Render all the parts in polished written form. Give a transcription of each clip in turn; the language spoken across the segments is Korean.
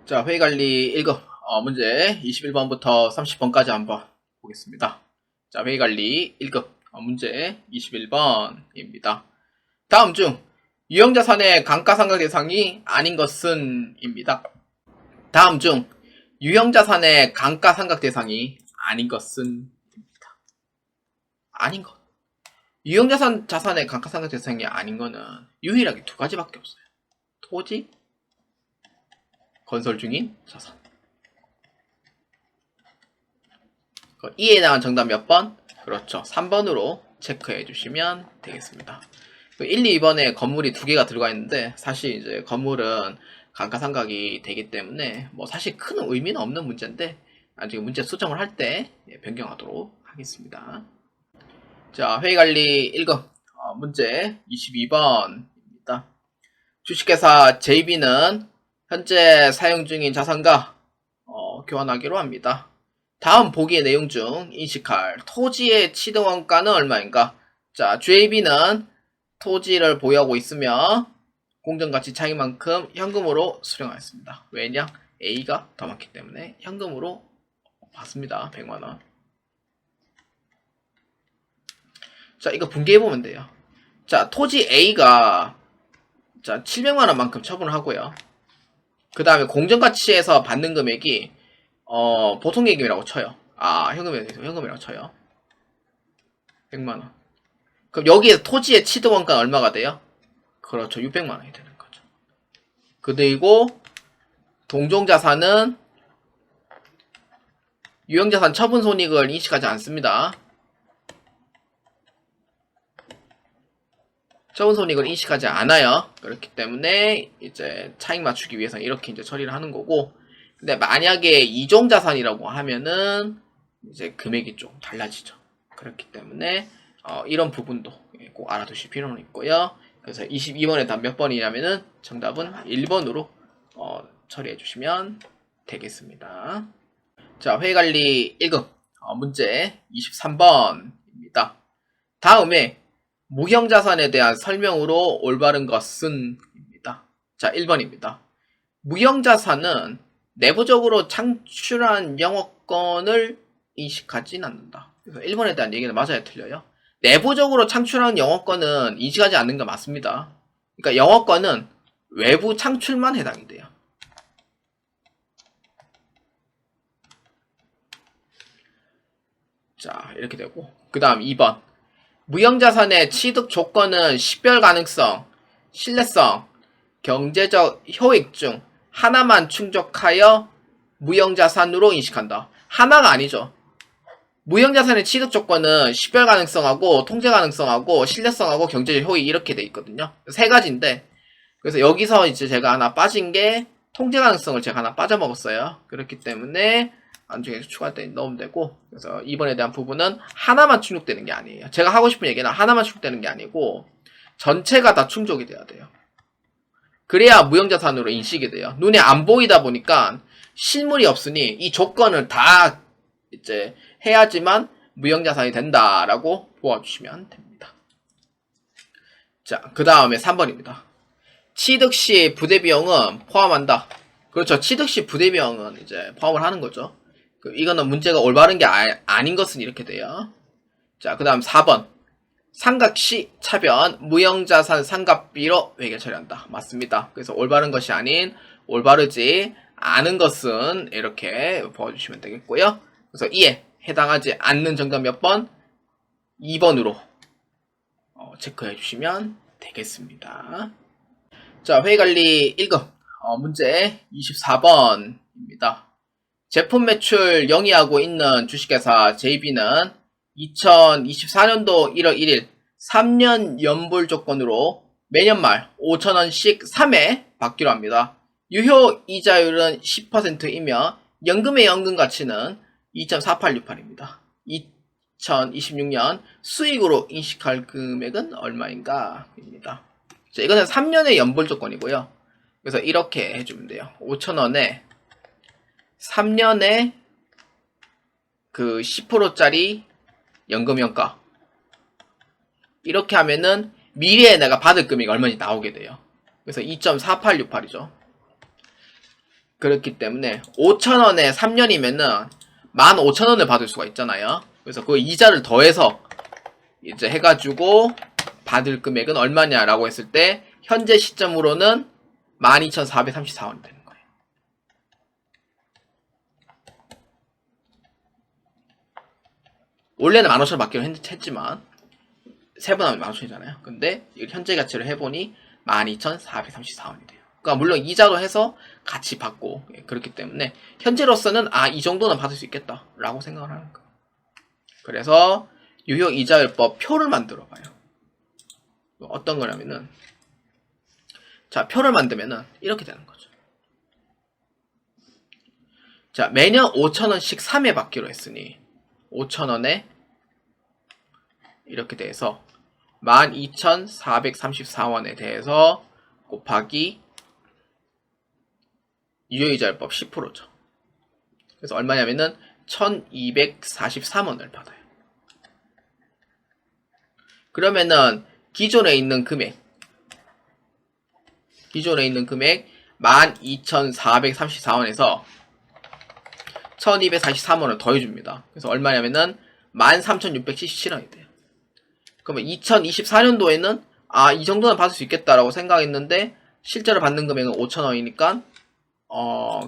자, 회의관리 1급 문제 21번부터 30번까지 한번 보겠습니다. 자, 회의관리 1급 문제 21번입니다. 다음 중 유형자산의 감가상각 대상이 아닌 것은 입니다. 다음 중 유형자산의 감가상각 대상이 아닌 것은 입니다. 아닌 것. 유형자산 자산의 감가상각 대상이 아닌 거는 유일하게 두 가지밖에 없어요. 토지, 건설 중인 자산. 이에 해당한 정답 몇 번? 그렇죠. 3번으로 체크해 주시면 되겠습니다. 1, 2번에 건물이 두 개가 들어가 있는데 사실 이제 건물은 감가상각이 되기 때문에 뭐 사실 큰 의미는 없는 문제인데 나중에 문제 수정을 할 때 변경하도록 하겠습니다. 자, 회의관리 1급 문제 22번입니다. 주식회사 JB는 현재 사용 중인 자산과 교환하기로 합니다. 다음 보기의 내용 중 인식할 토지의 취득원가는 얼마인가? 자, JB는 토지를 보유하고 있으며 공정가치 차이만큼 현금으로 수령하였습니다. 왜냐? A가 더 많기 때문에 현금으로 받습니다. 100만원. 자, 이거 분개해보면 돼요. 자, 토지 A가 자 700만원만큼 처분을 하고요. 그 다음에 공정가치에서 받는 금액이 보통예금이라고 쳐요. 현금이라고 쳐요. 100만원. 그럼 여기에서 토지의 취득원가는 얼마가 돼요? 그렇죠. 600만원이 되는 거죠. 그리고 동종자산은 유형자산 처분 손익을 인식하지 않습니다. 처분 손익을 인식하지 않아요. 그렇기 때문에 이제 차익 맞추기 위해서 이렇게 이제 처리를 하는 거고, 근데 만약에 이종자산이라고 하면은 이제 금액이 좀 달라지죠. 그렇기 때문에 이런 부분도 꼭 알아두실 필요는 있고요. 그래서 22번에 답 몇 번이냐면은 정답은 1번으로 처리해 주시면 되겠습니다. 자, 회의관리 1급 문제 23번입니다. 다음에 무형자산에 대한 설명으로 올바른 것은 입니다. 자, 1번입니다. 무형자산은 내부적으로 창출한 영업권을 인식하진 않는다. 그래서 1번에 대한 얘기는 맞아요, 틀려요? 내부적으로 창출한 영업권은 인식하지 않는 거 맞습니다. 그러니까 영업권은 외부 창출만 해당이 돼요. 자, 이렇게 되고, 그 다음 2번. 무형자산의 취득 조건은 식별 가능성, 신뢰성, 경제적 효익 중 하나만 충족하여 무형자산으로 인식한다. 하나가 아니죠. 무형자산의 취득 조건은 식별 가능성하고 통제 가능성하고 신뢰성하고 경제적 효익 이렇게 돼 있거든요. 세 가지인데, 그래서 여기서 이제 제가 하나 빠진 게 통제 가능성을 제가 하나 빠져먹었어요. 그렇기 때문에 나중에 추가할 때 넣으면 되고, 그래서 2번에 대한 부분은 하나만 충족되는 게 아니에요. 제가 하고 싶은 얘기는 하나만 충족되는 게 아니고 전체가 다 충족이 돼야 돼요. 그래야 무형자산으로 인식이 돼요. 눈에 안 보이다 보니까 실물이 없으니 이 조건을 다 이제 해야지만 무형자산이 된다라고 보아주시면 됩니다. 자, 그 다음에 3번입니다. 취득 시 부대비용은 포함한다. 그렇죠. 취득 시 부대비용은 이제 포함을 하는 거죠. 이거는 문제가 올바른 게 아닌 것은 이렇게 돼요. 자, 그 다음 4번. 상각시 차변 무형자산 상각비로 회계 처리한다. 맞습니다. 그래서 올바른 것이 아닌 올바르지 않은 것은 이렇게 보아주시면 되겠고요. 그래서 이에 해당하지 않는 정답 몇 번? 2번으로 체크해 주시면 되겠습니다. 자, 회의관리 1급 문제 24번입니다. 제품 매출 영위하고 있는 주식회사 JB는 2024년도 1월 1일 3년 연불 조건으로 매년 말 5,000원씩 3회 받기로 합니다. 유효 이자율은 10%이며 연금의 연금 가치는 2.4868입니다. 2026년 수익으로 인식할 금액은 얼마인가? 입니다. 자, 이거는 3년의 연불 조건이고요. 그래서 이렇게 해주면 돼요. 5,000원에 3년에 그 10%짜리 연금연가 이렇게 하면은 미래에 내가 받을 금액이 얼마인지 나오게 돼요. 그래서 2.4868이죠. 그렇기 때문에 5,000원에 3년이면은 15,000원을 받을 수가 있잖아요. 그래서 그 이자를 더해서 이제 해가지고 받을 금액은 얼마냐라고 했을 때 현재 시점으로는 12,434원이 되는 거예요. 원래는 15,000원 받기로 했지만 세 번 하면 15,000원이잖아요. 근데 현재 가치로 해보니 12,434원이 돼요. 그러니까 물론 이자도 해서 같이 받고 그렇기 때문에 현재로서는 이 정도는 받을 수 있겠다라고 생각을 하는 거예요. 그래서 유효 이자율법 표를 만들어 봐요. 어떤 거냐면은 자, 표를 만들면은 이렇게 되는 거죠. 자, 매년 5,000원씩 3회 받기로 했으니 5,000원에 이렇게 돼서 12,434원에 대해서 곱하기 유효이자율법 10%죠. 그래서 얼마냐면은 1,243원을 받아요. 그러면은 기존에 있는 금액 12,434원에서 1,243원을 더해줍니다. 그래서 얼마냐면은 13,677원이 돼요. 그러면 2024년도에는 이 정도는 받을 수 있겠다라고 생각했는데 실제로 받는 금액은 5,000원이니까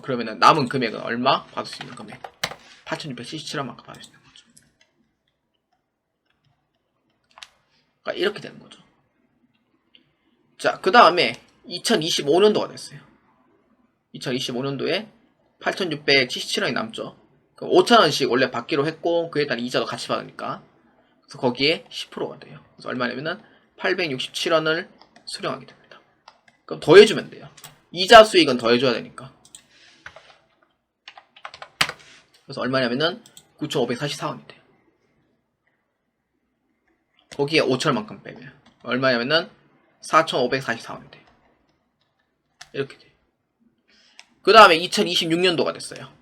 그러면은 남은 금액은 얼마? 받을 수 있는 금액 8,677원만큼 받을 수 있는 거죠. 그러니까 이렇게 되는 거죠. 자, 그 다음에 2025년도가 됐어요. 2025년도에 8,677원이 남죠. 그럼 5,000원씩 원래 받기로 했고 그에 따른 이자도 같이 받으니까 그래서 거기에 10%가 돼요. 그래서 얼마냐면은 867원을 수령하게 됩니다. 그럼 더해주면 돼요. 이자 수익은 더해줘야 되니까. 그래서 얼마냐면은 9,544원이 돼요. 거기에 5,000원만큼 빼면 얼마냐면은 4,544원이 돼요. 이렇게 돼요. 그 다음에 2026년도가 됐어요.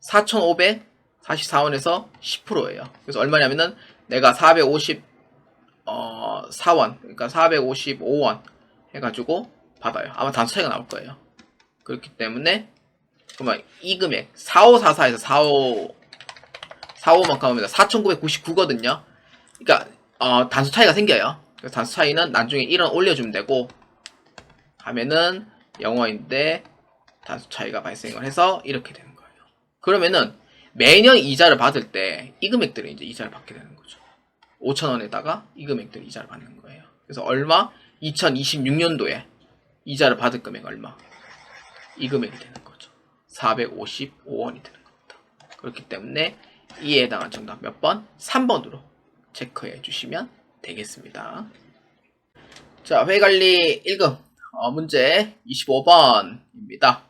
4,544원에서 10%예요. 그래서 얼마냐면은 내가 454원, 그러니까 455원 해가지고 받아요. 아마 단수 차이가 나올 거예요. 그렇기 때문에 그러면 이 금액 4544에서 45만큼 하면 4,999거든요. 그러니까 단수 차이가 생겨요. 그래서 단수 차이는 나중에 1원 올려주면 되고 하면은 0원인데 단수 차이가 발생을 해서 이렇게 되는 거예요. 그러면은 매년 이자를 받을 때 이 금액들은 이제 이자를 받게 되는 거죠. 5,000원에다가 이 금액들이 이자를 받는 거예요. 그래서 얼마? 2026년도에 이자를 받을 금액 얼마? 이 금액이 되는 거죠. 455원이 되는 겁니다. 그렇기 때문에 이에 해당한 정답 몇 번? 3번으로 체크해 주시면 되겠습니다. 자, 회관리 1급 문제 25번입니다.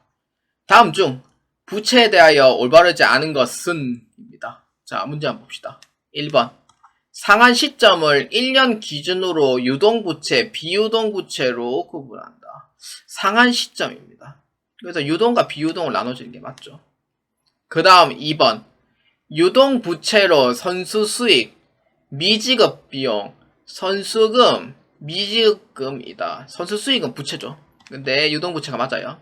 다음 중 부채에 대하여 올바르지 않은 것은 입니다. 자, 문제 한번 봅시다. 1번 상한 시점을 1년 기준으로 유동부채, 비유동부채로 구분한다. 상한 시점입니다. 그래서 유동과 비유동을 나눠주는 게 맞죠. 그 다음 2번 유동부채로 선수수익, 미지급 비용, 선수금, 미지급금이다. 선수수익은 부채죠. 근데 유동부채가 맞아요.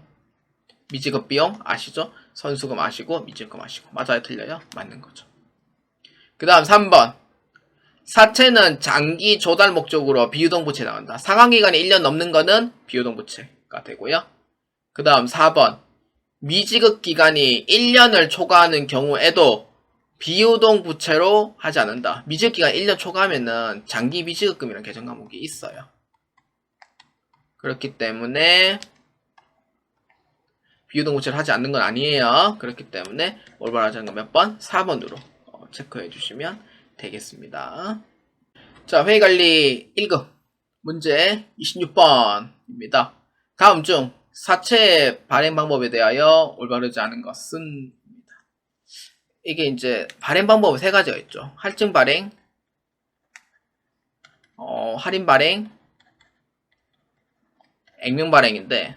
미지급 비용 아시죠? 선수금 아시고 미지급 아시고. 맞아요? 틀려요? 맞는 거죠. 그 다음 3번 사채는 장기 조달 목적으로 비유동부채에 나간다. 상환기간이 1년 넘는 거는 비유동부채가 되고요. 그 다음 4번 미지급 기간이 1년을 초과하는 경우에도 비유동부채로 하지 않는다. 미지급 기간 1년 초과하면은 장기 미지급금이라는 개정 과목이 있어요. 그렇기 때문에 비유동부채를 하지 않는 건 아니에요. 그렇기 때문에 올바르지 않은 건 몇 번? 4번으로 체크해 주시면 되겠습니다. 자, 회의관리 1급 문제 26번입니다. 다음 중 사채 발행 방법에 대하여 올바르지 않은 것은 이게 이제 발행 방법은 세 가지가 있죠. 할증 발행, 할인 발행, 액면 발행인데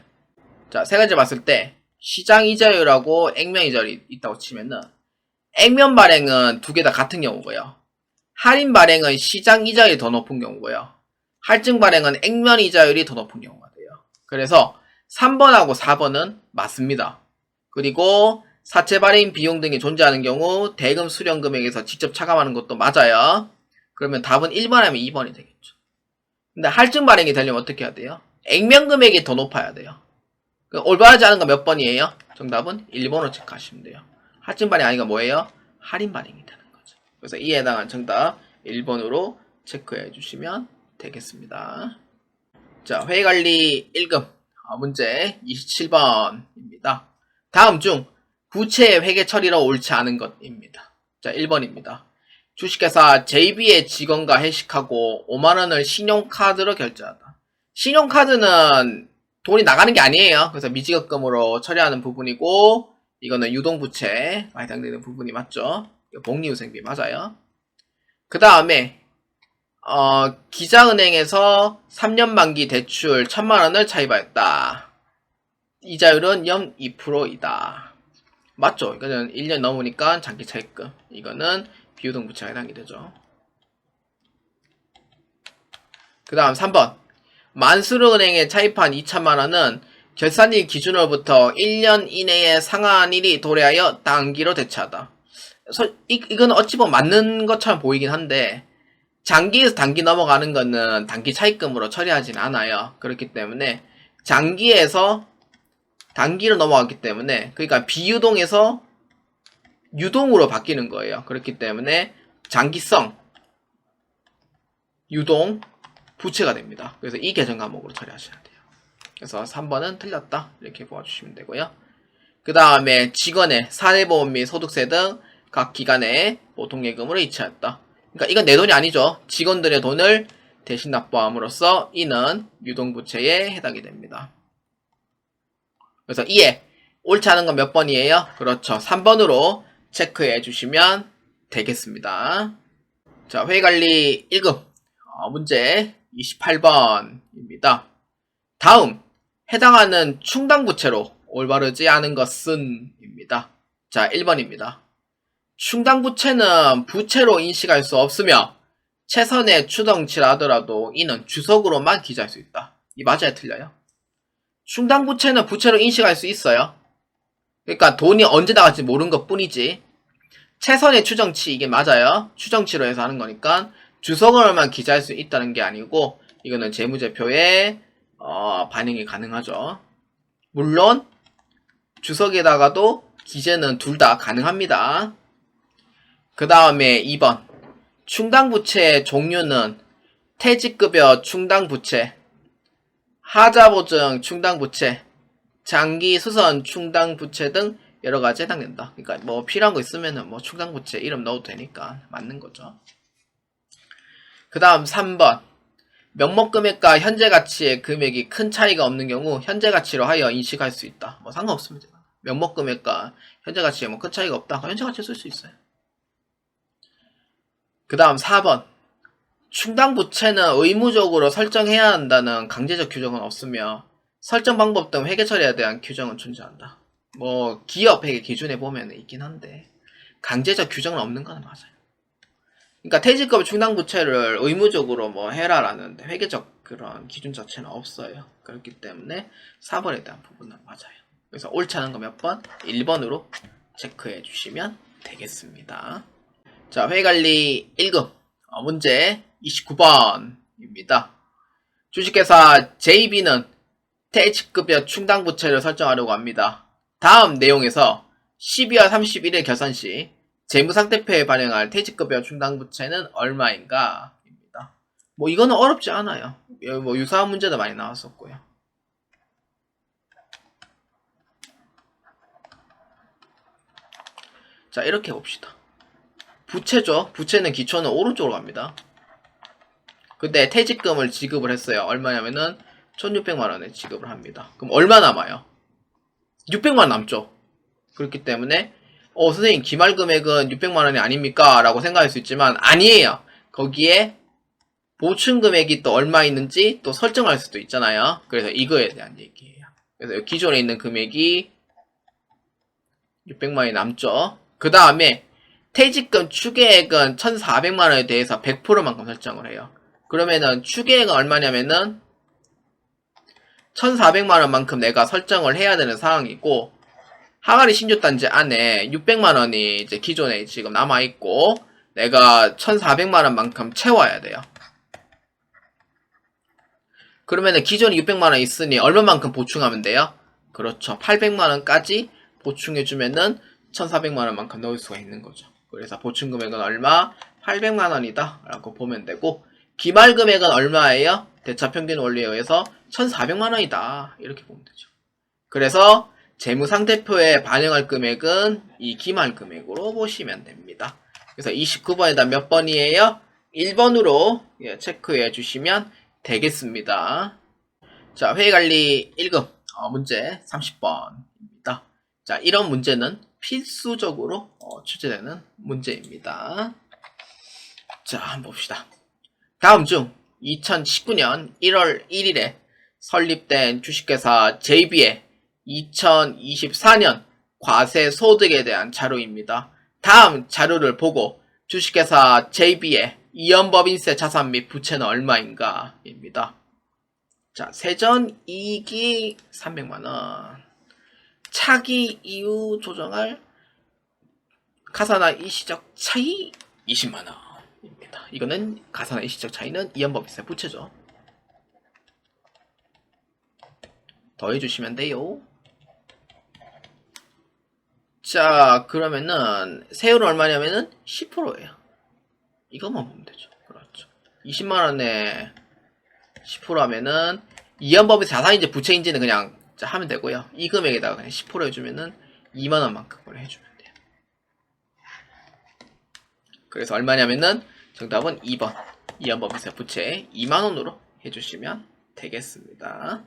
자, 세 가지 봤을 때 시장 이자율하고 액면 이자율이 있다고 치면은 액면 발행은 두 개 다 같은 경우고요. 할인 발행은 시장 이자율이 더 높은 경우고요. 할증 발행은 액면 이자율이 더 높은 경우가 돼요. 그래서 3번하고 4번은 맞습니다. 그리고 사채 발행 비용 등이 존재하는 경우 대금 수령 금액에서 직접 차감하는 것도 맞아요. 그러면 답은 1번 하면 2번이 되겠죠. 근데 할증 발행이 되려면 어떻게 해야 돼요? 액면 금액이 더 높아야 돼요. 올바르지 않은 거 몇 번이에요? 정답은 1번으로 체크하시면 돼요. 할증 발행 아니가 뭐예요? 할인 발행이 되는 거죠. 그래서 이에 해당한 정답 1번으로 체크해 주시면 되겠습니다. 자, 회계관리 1급 문제 27번입니다. 다음 중 부채 회계 처리로 옳지 않은 것입니다. 자, 1번입니다. 주식회사 JB의 직원과 회식하고 5만원을 신용카드로 결제하다. 신용카드는 돈이 나가는 게 아니에요. 그래서 미지급금으로 처리하는 부분이고, 이거는 유동부채가 해당되는 부분이 맞죠? 복리후생비 맞아요. 그 다음에 기자은행에서 3년 만기 대출 1000만원을 차입하였다. 이자율은 0.2%이다. 맞죠? 이거는 1년 넘으니까 장기 차입금. 이거는 비유동부채가 해당이 되죠. 그 다음 3번. 만수르은행에 차입한 2천만원은 결산일 기준으로부터 1년 이내에 상환일이 도래하여 단기로 대체하다. 그래서 이건 어찌 보면 맞는 것처럼 보이긴 한데, 장기에서 단기 넘어가는 거는 단기 차입금으로 처리하진 않아요. 그렇기 때문에 장기에서 단기로 넘어갔기 때문에, 그러니까 비유동에서 유동으로 바뀌는 거예요. 그렇기 때문에 장기성 유동 부채가 됩니다. 그래서 이 계정 과목으로 처리하셔야 돼요. 그래서 3번은 틀렸다 이렇게 보아주시면 되고요. 그 다음에 직원의 사회보험 및 소득세 등 각 기관의 보통예금으로 이체했다. 그러니까 이건 내 돈이 아니죠. 직원들의 돈을 대신 납부함으로써 이는 유동부채에 해당이 됩니다. 그래서 이에 옳지 않은 건 몇 번이에요? 그렇죠. 3번으로 체크해 주시면 되겠습니다. 자, 회계관리 1급 문제 28번입니다. 다음 해당하는 충당부채로 올바르지 않은 것은 입니다. 자, 1번입니다. 충당부채는 부채로 인식할 수 없으며 최선의 추정치라 하더라도 이는 주석으로만 기재할 수 있다. 이 맞아요? 틀려요? 충당부채는 부채로 인식할 수 있어요. 그러니까 돈이 언제 나갈지 모르는 것 뿐이지. 최선의 추정치 이게 맞아요. 추정치로 해서 하는 거니까 주석으로만 기재할 수 있다는 게 아니고 이거는 재무제표에 반영이 가능하죠. 물론 주석에다가도 기재는 둘 다 가능합니다. 그 다음에 2번 충당부채의 종류는 퇴직급여 충당부채, 하자보증 충당부채, 장기수선 충당부채 등 여러가지 해당된다. 그러니까 뭐 필요한 거 있으면은 뭐 충당부채 이름 넣어도 되니까 맞는 거죠. 그 다음 3번 명목금액과 현재가치의 금액이 큰 차이가 없는 경우 현재가치로 하여 인식할 수 있다. 뭐 상관없습니다. 명목금액과 현재가치에 뭐 큰 차이가 없다. 현재가치 쓸 수 있어요. 그 다음 4번 충당부채는 의무적으로 설정해야 한다는 강제적 규정은 없으며 설정 방법 등 회계 처리에 대한 규정은 존재한다. 뭐 기업 회계 기준에 보면 있긴 한데 강제적 규정은 없는 건 맞아요. 그러니까 퇴직급 충당부채를 의무적으로 뭐 해라라는 회계적 그런 기준 자체는 없어요. 그렇기 때문에 4번에 대한 부분은 맞아요. 그래서 옳지 않은 거 몇 번? 1번으로 체크해 주시면 되겠습니다. 자, 회계관리 1급 문제 29번입니다. 주식회사 JB는 퇴직급여 충당부채를 설정하려고 합니다. 다음 내용에서 12월 31일 결산 시 재무상태표에 반영할 퇴직급여 충당부채는 얼마인가? 입니다. 뭐 이거는 어렵지 않아요. 뭐 유사한 문제도 많이 나왔었고요. 자, 이렇게 봅시다. 부채죠. 부채는 기초는 오른쪽으로 갑니다. 근데 퇴직금을 지급을 했어요. 얼마냐면은 1600만원에 지급을 합니다. 그럼 얼마 남아요? 600만원 남죠. 그렇기 때문에 선생님 기말 금액은 600만원이 아닙니까? 라고 생각할 수 있지만 아니에요. 거기에 보충 금액이 또 얼마 있는지 또 설정할 수도 있잖아요. 그래서 이거에 대한 얘기예요. 그래서 기존에 있는 금액이 600만원이 남죠. 그 다음에 퇴직금 추계액은 1400만원에 대해서 100%만큼 설정을 해요. 그러면은 추계액은 얼마냐면은 1400만원만큼 내가 설정을 해야 되는 상황이고 항아리 신주단지 안에 600만원이 이제 기존에 지금 남아있고, 내가 1400만원만큼 채워야 돼요. 그러면은 기존에 600만원 있으니 얼마만큼 보충하면 돼요? 그렇죠. 800만원까지 보충해주면은 1400만원만큼 넣을 수가 있는 거죠. 그래서 보충 금액은 얼마? 800만원이다 라고 보면 되고, 기말 금액은 얼마예요? 대차평균 원리에 의해서 1400만원이다 이렇게 보면 되죠. 그래서 재무상태표에 반영할 금액은 이 기말 금액으로 보시면 됩니다. 그래서 29번에다 몇 번이에요? 1번으로 체크해 주시면 되겠습니다. 자, 회의관리 1급 문제 30번입니다. 자, 이런 문제는 필수적으로 출제되는 문제입니다. 자, 한번 봅시다. 다음 중 2019년 1월 1일에 설립된 주식회사 JB의 2024년 과세 소득에 대한 자료입니다. 다음 자료를 보고 주식회사 JB의 이연법인세 자산 및 부채는 얼마인가 입니다. 자, 세전 이익이 300만원, 차기 이후 조정할 가산화 일시적 차이 20만원 입니다. 이거는 가산화 일시적 차이는 이연법인세 부채죠. 더해주시면 돼요. 자, 그러면은 세율은 얼마냐면은 10%예요. 이것만 보면 되죠. 그렇죠. 20만원에 10% 하면은 이연법인세 자산인지 부채인지는 그냥 하면 되고요. 이 금액에다가 그냥 10% 해주면은 2만원만큼을 해주면 돼요. 그래서 얼마냐면은 정답은 2번 이연법인세 부채 2만원으로 해주시면 되겠습니다.